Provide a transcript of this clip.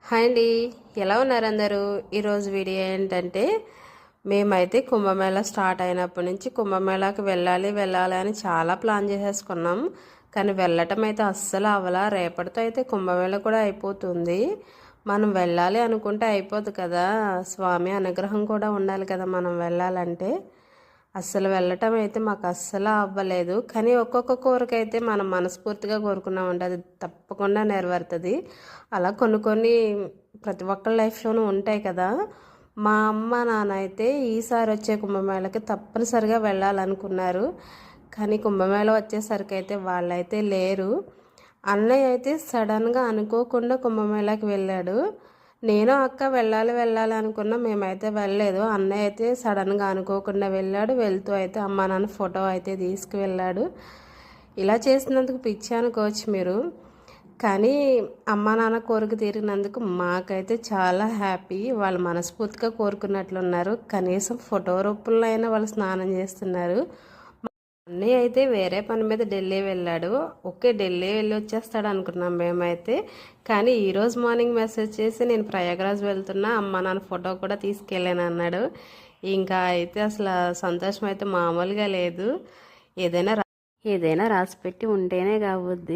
Hi అండి, ఎలా ఉన్నారు అందరూ? ఈరోజు వీడియో ఏంటంటే మేమైతే కుంభమేళా స్టార్ట్ అయినప్పటి నుంచి కుంభమేళాకి వెళ్ళాలి వెళ్ళాలి అని చాలా ప్లాన్ చేసేసుకున్నాం. కానీ వెళ్ళటం అయితే అస్సలు అవ్వలా. రేపటితో అయితే కుంభమేళా కూడా అయిపోతుంది. మనం వెళ్ళాలి అనుకుంటే అయిపోదు కదా, స్వామి అనుగ్రహం కూడా ఉండాలి కదా మనం వెళ్ళాలంటే. అస్సలు వెళ్ళటం అయితే మాకు అస్సలు అవ్వలేదు. కానీ ఒక్కొక్క కోరికైతే మనం మనస్ఫూర్తిగా కోరుకున్నామంటే అది తప్పకుండా నెరవేరుతుంది. అలా కొన్ని కొన్ని ప్రతి ఒక్కరి లైఫ్లోనూ ఉంటాయి కదా. మా అమ్మ నాన్న అయితే ఈసారి వచ్చే కుంభమేళకి తప్పనిసరిగా వెళ్ళాలనుకున్నారు. కానీ కుంభమేళ వచ్చేసరికి అయితే వాళ్ళైతే లేరు. అన్నయ్య అయితే సడన్గా అనుకోకుండా కుంభమేళాకి వెళ్ళాడు. నేను అక్క వెళ్ళాలి వెళ్ళాలి అనుకున్నా, మేమైతే వెళ్ళలేదు. అన్నయ్య అయితే సడన్గా అనుకోకుండా వెళ్ళాడు. వెళ్తూ అయితే అమ్మా నాన్న ఫోటో అయితే తీసుకువెళ్ళాడు. ఇలా చేసినందుకు పిచ్చి అనుకోవచ్చు మీరు, కానీ అమ్మా నాన్న కోరిక తీరినందుకు మాకైతే చాలా హ్యాపీ. వాళ్ళు మనస్ఫూర్తిగా కోరుకున్నట్లున్నారు. కనీసం ఫోటో రూపంలో అయినా వాళ్ళు స్నానం చేస్తున్నారు. అన్నయ్య అయితే వేరే పని మీద ఢిల్లీ వెళ్ళాడు. ఓకే, ఢిల్లీ వెళ్ళి వచ్చేస్తాడు అనుకున్నాం మేమైతే. కానీ ఈరోజు మార్నింగ్ మెసేజ్ చేసి నేను ప్రయాగరాజ్ వెళ్తున్నా, అమ్మ నాన్న ఫోటో కూడా తీసుకెళ్ళాను అన్నాడు. ఇంకా అయితే అసలు సంతోషం అయితే మామూలుగా లేదు. ఏదైనా రాసి పెట్టి ఉంటేనే కావద్ది.